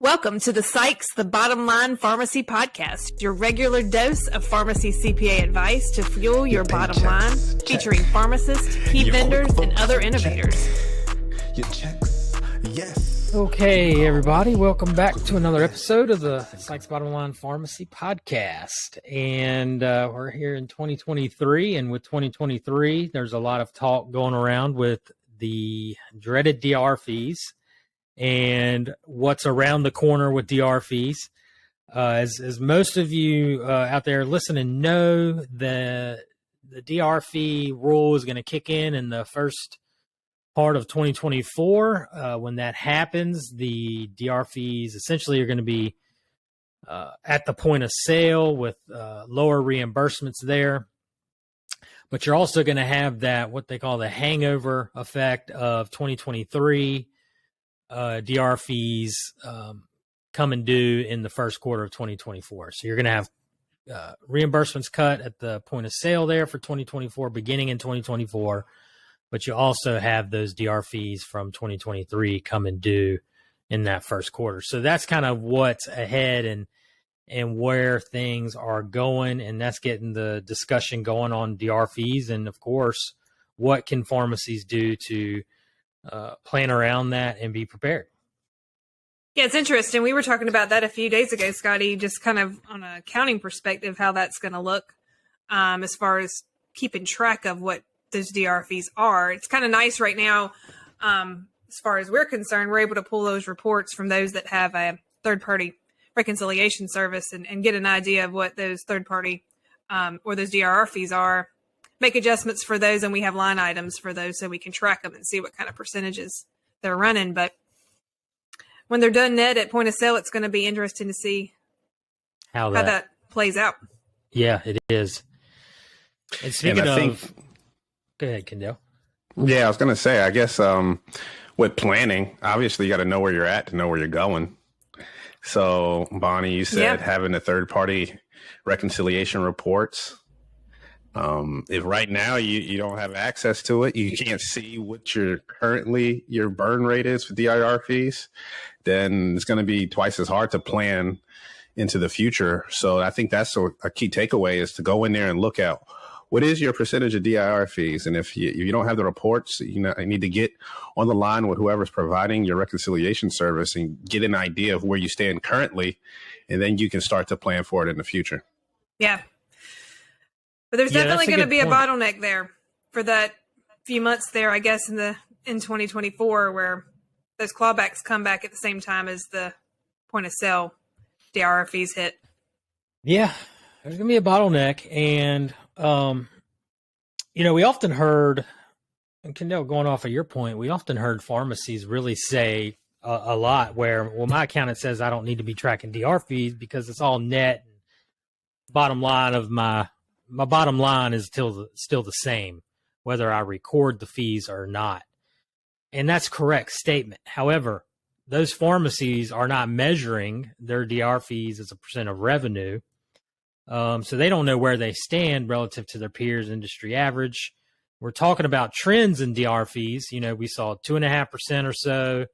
Welcome to the Sykes, the Bottom Line Pharmacy Podcast, your regular dose of pharmacy CPA advice to fuel your bottom line, featuring pharmacists, key vendors, and other innovators. Your checks, yes. Okay, everybody, welcome back to another episode of the Sykes Bottom Line Pharmacy Podcast. And we're here in 2023, and with 2023, there's a lot of talk going around with the dreaded DIR fees and what's around the corner with DIR fees. As most of you out there listening know, the DIR fee rule is going to kick in the first part of 2024. When that happens, the DIR fees essentially are going to be at the point of sale with lower reimbursements there. But you're also going to have that, what they call the hangover effect of 2023 DIR fees coming due in the first quarter of 2024. So you're going to have reimbursements cut at the point of sale there for 2024, beginning in 2024. But you also have those DIR fees from 2023 coming due in that first quarter. So that's kind of what's ahead and where things are going. And that's getting the discussion going on DIR fees. And of course, what can pharmacies do to plan around that and be prepared? Yeah, it's interesting. We were talking about that a few days ago, Scotty, just kind of on an accounting perspective, how that's going to look as far as keeping track of what those DIR fees are. It's kind of nice right now, as far as we're concerned, we're able to pull those reports from those that have a third-party reconciliation service and get an idea of what those third-party or those DIR fees are, make adjustments for those, and we have line items for those so we can track them and see what kind of percentages they're running. But when they're done net at point of sale, it's going to be interesting to see how that plays out. Yeah, it is. And speaking of... Go ahead, Kendall. Yeah, I was going to say, I guess with planning, obviously you got to know where you're at to know where you're going. So, Bonnie, you said having the third-party reconciliation reports. If right now you don't have access to it, you can't see what your burn rate is for DIR fees, then it's going to be twice as hard to plan into the future. So I think that's a key takeaway, is to go in there and look at what is your percentage of DIR fees. And if you don't have the reports, you need to get on the line with whoever's providing your reconciliation service and get an idea of where you stand currently, and then you can start to plan for it in the future. Yeah. But there's definitely going to be a bottleneck there for that few months there, I guess, in 2024, where those clawbacks come back at the same time as the point of sale DIR fees hit. Yeah, there's going to be a bottleneck. And, we often heard, and Kendall, going off of your point, we often heard pharmacies really say a lot where, well, my accountant says I don't need to be tracking DIR fees because it's all net. Bottom line of my bottom line is still the same, whether I record the fees or not. And that's a correct statement. However, those pharmacies are not measuring their DIR fees as a percent of revenue. So they don't know where they stand relative to their peers' industry average. We're talking about trends in DIR fees. We saw 2.5% or so.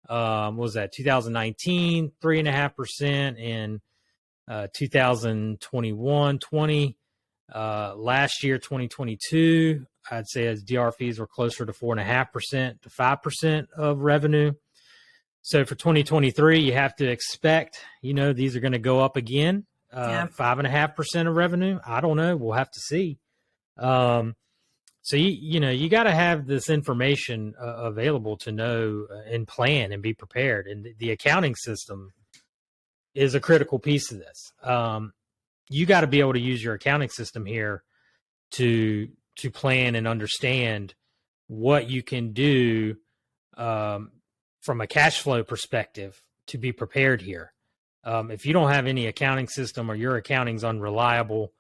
What was that? 2019, 3.5% in 2021, 20. Last year, 2022, I'd say as DIR fees were closer to 4.5% to 5% of revenue. So for 2023, you have to expect, these are going to go up again. 5.5% of revenue. I don't know. We'll have to see. So you got to have this information available to know and plan and be prepared. And the accounting system is a critical piece of this. You got to be able to use your accounting system here to plan and understand what you can do from a cash flow perspective to be prepared here. If you don't have any accounting system or your accounting's unreliable,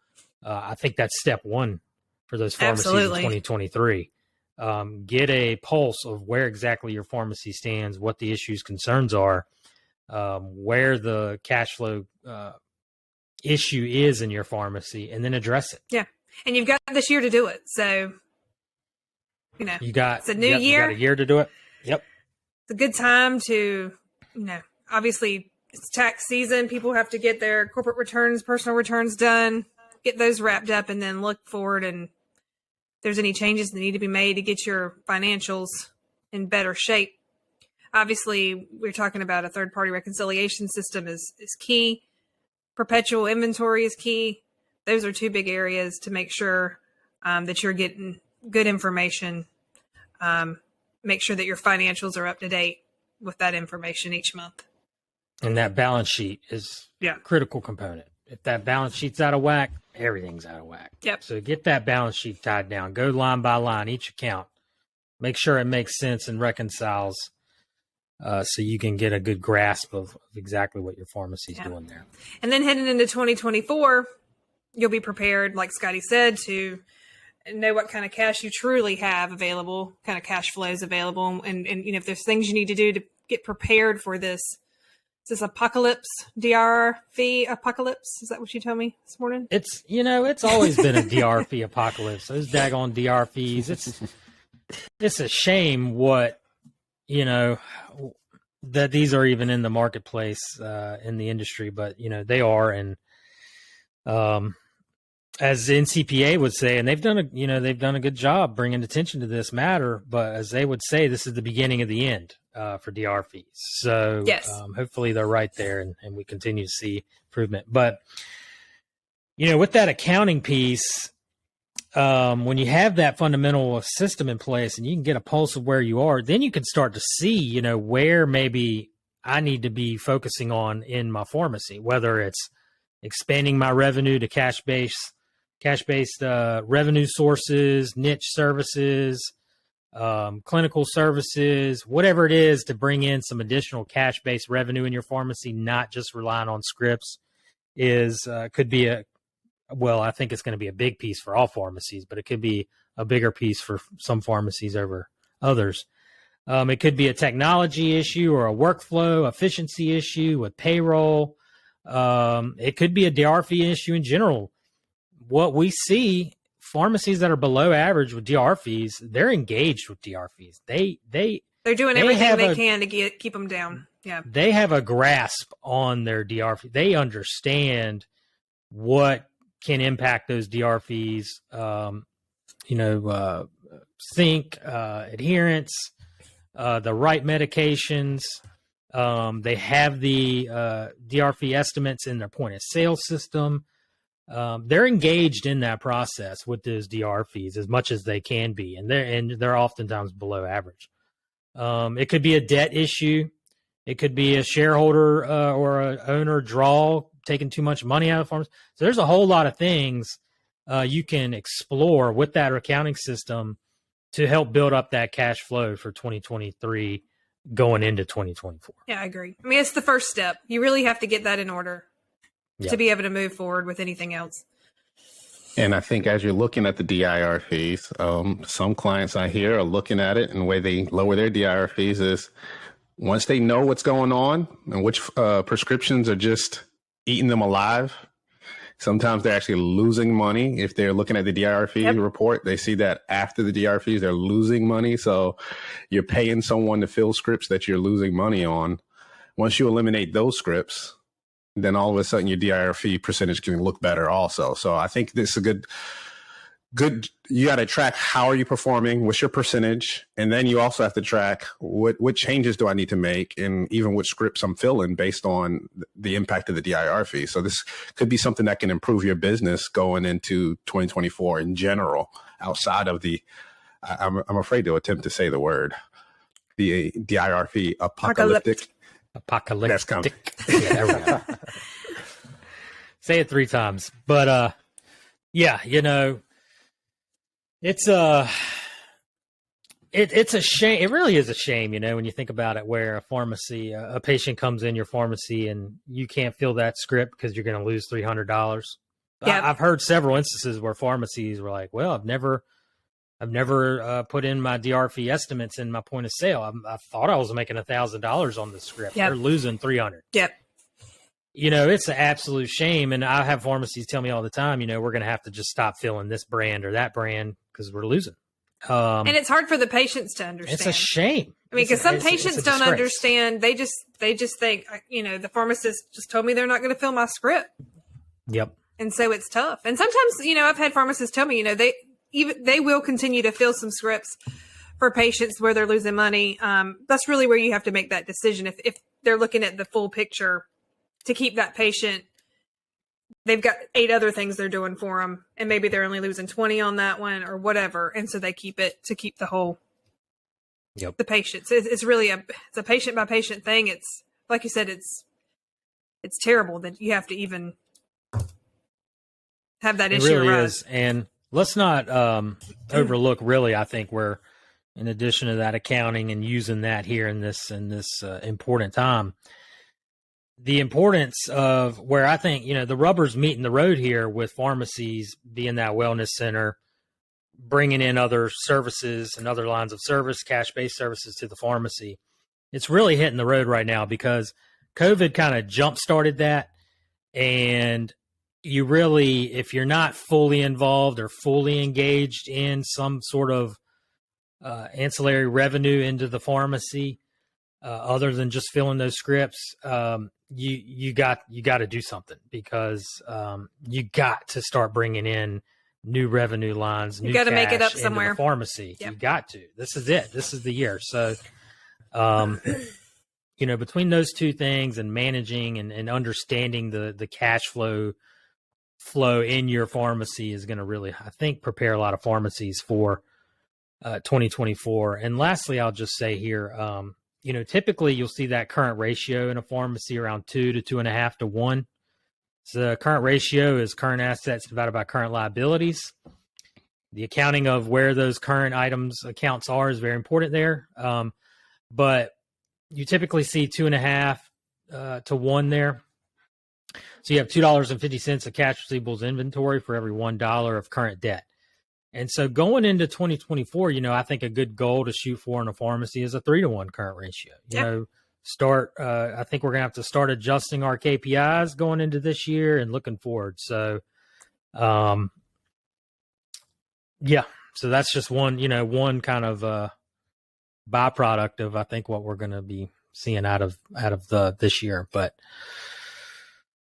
I think that's step one for those pharmacies in 2023. Get a pulse of where exactly your pharmacy stands, what the issues, concerns are, where the cash flow issue is in your pharmacy, and then address it. Yeah. And you've got this year to do it. So, it's a new year. You got a year to do it. Yep. It's a good time to, obviously it's tax season. People have to get their corporate returns, personal returns done, get those wrapped up, and then look forward. And if there's any changes that need to be made to get your financials in better shape. Obviously, we're talking about a third-party reconciliation system is key. Perpetual inventory is key. Those are two big areas to make sure that you're getting good information. Make sure that your financials are up to date with that information each month. And that balance sheet is a critical component. If that balance sheet's out of whack, everything's out of whack. Yep. So get that balance sheet tied down. Go line by line, each account. Make sure it makes sense and reconciles so you can get a good grasp of exactly what your pharmacy's doing there. And then heading into 2024, you'll be prepared, like Scotty said, to know what kind of cash you truly have available, kind of cash flows available. And if there's things you need to do to get prepared for this. Is this apocalypse, DIR Fee Apocalypse? Is that what you told me this morning? It's always been a DIR Fee apocalypse. Those daggone DR fees. It's a shame what, that these are even in the marketplace, in the industry, but they are. And, as NCPA would say, and they've done a good job bringing attention to this matter, but as they would say, this is the beginning of the end for DR fees. So yes. Hopefully they're right there and we continue to see improvement. But, with that accounting piece, when you have that fundamental system in place and you can get a pulse of where you are, then you can start to see, where maybe I need to be focusing on in my pharmacy, whether it's expanding my revenue to cash-based revenue sources, niche services, clinical services, whatever it is to bring in some additional cash-based revenue in your pharmacy, not just relying on scripts, could be I think it's going to be a big piece for all pharmacies, but it could be a bigger piece for some pharmacies over others. It could be a technology issue or a workflow efficiency issue with payroll. It could be a DR fee issue in general. What we see, pharmacies that are below average with DR fees, they're engaged with DR fees. They're doing everything they can to keep them down. Yeah, they have a grasp on their DR fee. They understand what can impact those DR fees. Sync, adherence, the right medications. They have the DR fee estimates in their point of sale system. They're engaged in that process with those DR fees as much as they can be, and they're oftentimes below average. It could be a debt issue. It could be a shareholder or an owner draw taking too much money out of farms. So there's a whole lot of things you can explore with that accounting system to help build up that cash flow for 2023 going into 2024. Yeah, I agree. I mean, it's the first step. You really have to get that in order to be able to move forward with anything else. And I think as you're looking at the DIR fees, some clients I hear are looking at it, and the way they lower their DIR fees is once they know what's going on and which prescriptions are just eating them alive. Sometimes they're actually losing money. If they're looking at the DIR fee report, they see that after the DIR fees, they're losing money. So you're paying someone to fill scripts that you're losing money on. Once you eliminate those scripts, then all of a sudden your DIR fee percentage can look better also. So I think this is a good, you got to track how are you performing, what's your percentage, and then you also have to track what changes do I need to make, and even what scripts I'm filling based on the impact of the DIR fee. So this could be something that can improve your business going into 2024 in general, outside of I'm afraid to attempt to say the word, the DIR fee apocalyptic. That's coming. Yeah, there we go. Say it 3 times. But it's a shame. It really is a shame, when you think about it, where a pharmacy, a patient comes in your pharmacy and you can't fill that script because you're going to lose $300. Yeah. I've heard several instances where pharmacies were like, well, I've never put in my DR fee estimates in my point of sale. I thought I was making $1,000 on the script. Yep. They're losing $300. Yep. It's an absolute shame. And I have pharmacies tell me all the time, we're going to have to just stop filling this brand or that brand because we're losing. And it's hard for the patients to understand. It's a shame. I mean, because some patients don't understand. They just think, the pharmacist just told me they're not going to fill my script. Yep. And so it's tough. And sometimes, I've had pharmacists tell me, they will continue to fill some scripts for patients where they're losing money. That's really where you have to make that decision. If they're looking at the full picture to keep that patient, they've got 8 other things they're doing for them, and maybe they're only losing 20 on that one or whatever. And so they keep it to keep the whole, the patients. It's really it's a patient by patient thing. It's like you said, it's terrible that you have to even have that issue. It really arise. is. And let's not overlook really, I think, where in addition to that accounting and using that here in this important time, the importance of where I think, the rubber's meeting the road here with pharmacies being that wellness center, bringing in other services and other lines of service, cash-based services to the pharmacy. It's really hitting the road right now because COVID kind of jump-started that. And you really, if you're not fully involved or fully engaged in some sort of ancillary revenue into the pharmacy, other than just filling those scripts, you got to do something because you got to start bringing in new revenue lines. You got to make it up somewhere. The pharmacy, You got to. This is it. This is the year. So, between those two things and managing and understanding the cash flow in your pharmacy is going to really, I think, prepare a lot of pharmacies for 2024. And lastly, I'll just say here, typically you'll see that current ratio in a pharmacy around 2 to 2.5 to 1. So the current ratio is current assets divided by current liabilities. The accounting of where those current accounts are is very important there. But you typically see 2.5 to 1 there. So you have $2.50 of cash receivables inventory for every $1 of current debt. And so going into 2024, I think a good goal to shoot for in a pharmacy is a 3 to 1 current ratio. I think we're going to have to start adjusting our KPIs going into this year and looking forward. So, so that's just one kind of byproduct of, I think, what we're going to be seeing out of this year. But,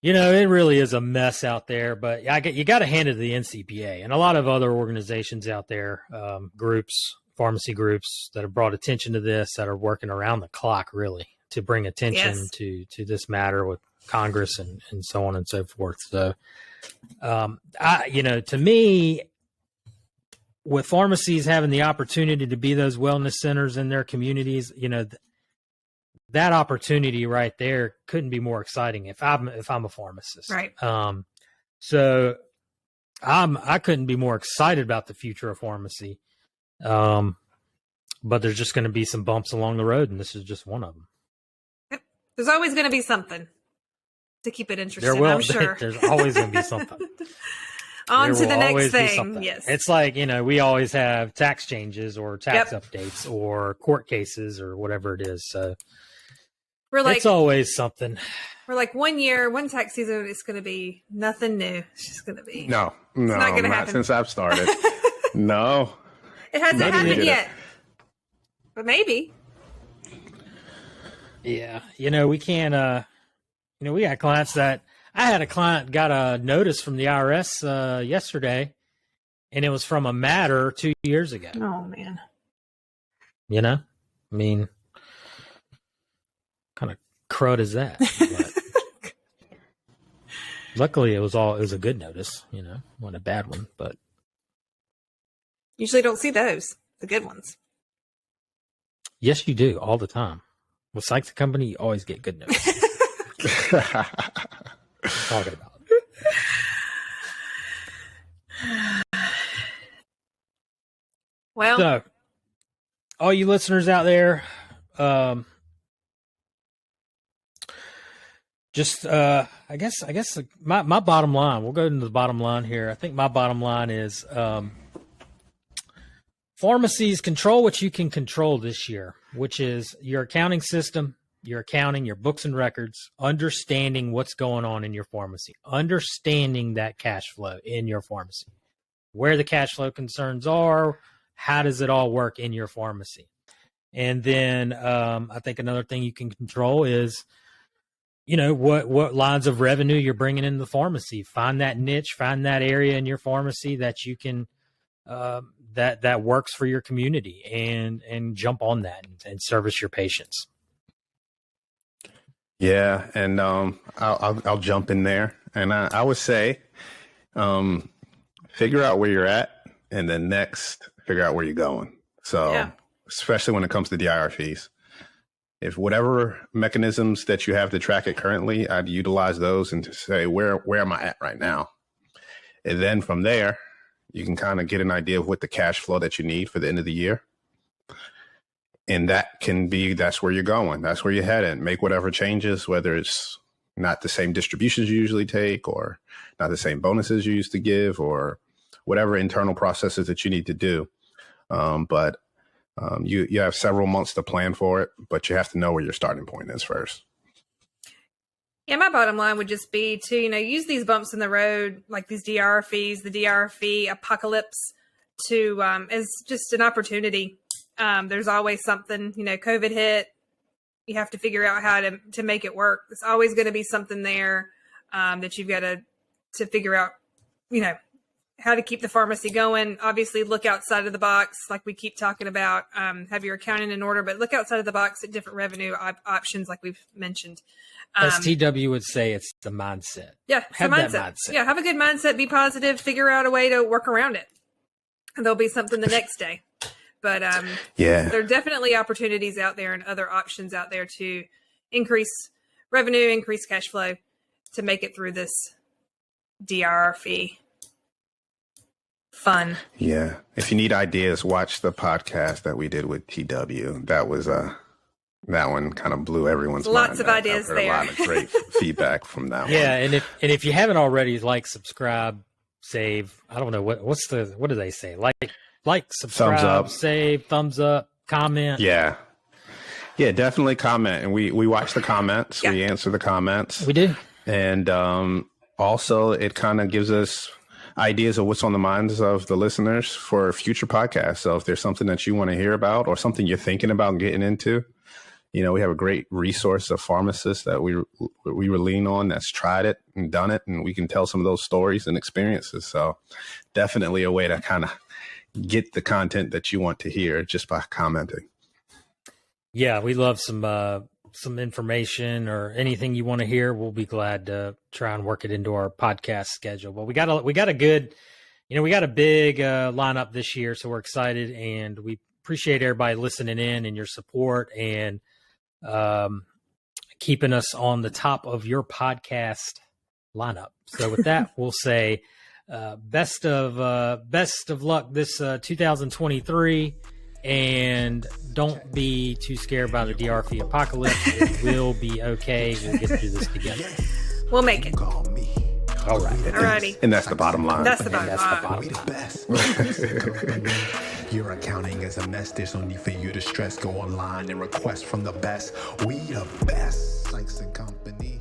it really is a mess out there, but you got to hand it to the NCPA and a lot of other organizations out there, pharmacy groups that have brought attention to this, that are working around the clock really to bring attention to this matter with Congress and so on and so forth. So, to me, with pharmacies having the opportunity to be those wellness centers in their communities, that opportunity right there couldn't be more exciting if I'm a pharmacist. Right. So I couldn't be more excited about the future of pharmacy. But there's just going to be some bumps along the road, and this is just one of them. Yep. There's always going to be something to keep it interesting, I'm sure. There's always going to be something. On to the next thing. Yes. It's like, we always have tax changes or tax updates or court cases or whatever it is. So it's always something. We're like 1 year, one tax season, it's going to be nothing new. It's just going to be. No, it's not going to happen. Since I've started. No. It hasn't happened yet. But maybe. Yeah. We can't, we got clients that, I had a client got a notice from the IRS yesterday, and it was from a matter 2 years ago. Oh, man. I mean, kind of crud is that? But luckily, it was a good notice, wasn't a bad one, but. Usually don't see those, the good ones. Yes, you do, all the time. With Sykes Company, you always get good notice. Talking about. Well, so, all you listeners out there, I guess my bottom line, we'll go into the bottom line here. I think my bottom line is pharmacies control what you can control this year, which is your accounting system, your accounting, your books and records, understanding what's going on in your pharmacy, understanding that cash flow in your pharmacy, where the cash flow concerns are, how does it all work in your pharmacy? And then I think another thing you can control is, what lines of revenue you're bringing in the pharmacy. Find that niche, find that area in your pharmacy that you can that works for your community, and jump on that and service your patients. Yeah, and I'll jump in there, and I would say, figure out where you're at, and then next figure out where you're going. So, especially when it comes to DIR fees, if whatever mechanisms that you have to track it currently, I'd utilize those and to say where am I at right now, and then from there you can kind of get an idea of what the cash flow that you need for the end of the year. And that's where you're going. That's where you're headed. Make whatever changes, whether it's not the same distributions you usually take, or not the same bonuses you used to give, or whatever internal processes that you need to do. But you have several months to plan for it, but you have to know where your starting point is first. Yeah, my bottom line would just be to, use these bumps in the road, like these DIR fees, the DIR Fee Apocalypse, to as just an opportunity. There's always something, COVID hit. You have to figure out how to make it work. There's always going to be something there that you've got to figure out, how to keep the pharmacy going. Obviously, look outside of the box, like we keep talking about. Have your accounting in order, but look outside of the box at different revenue options, like we've mentioned. STW would say it's the mindset. Yeah, have that mindset. Yeah, have a good mindset. Be positive. Figure out a way to work around it. And there'll be something the next day. But there are definitely opportunities out there and other options out there to increase revenue, increase cash flow, to make it through this DIR fee. Fun. Yeah. If you need ideas, watch the podcast that we did with TW. That was that one kind of blew everyone's mind. Lots of ideas there. A lot of great feedback from that one. Yeah, and if you haven't already, subscribe, save. I don't know what do they say? Like, subscribe, thumbs up, save, thumbs up, comment. Yeah, definitely comment. And we watch the comments. Yeah. We answer the comments. We do. And also, it kind of gives us ideas of what's on the minds of the listeners for future podcasts. So if there's something that you want to hear about, or something you're thinking about getting into, we have a great resource of pharmacists that we lean on that's tried it and done it, and we can tell some of those stories and experiences. So definitely a way to kind of get the content that you want to hear just by commenting. Yeah, we love some information or anything you want to hear. We'll be glad to try and work it into our podcast schedule. But we got a good, we got a big lineup this year, so we're excited, and we appreciate everybody listening in and your support and keeping us on the top of your podcast lineup. So with that, we'll say best of luck this 2023, and don't be too scared by the DIR Fee Apocalypse. It will be okay. We'll get through this together. We'll make it. All right. Alrighty. And that's the bottom line. That's the bottom line. We the best. Your accounting is a mess. There's no need for you to stress. Go online and request from the best. We the best. Sykes and Company.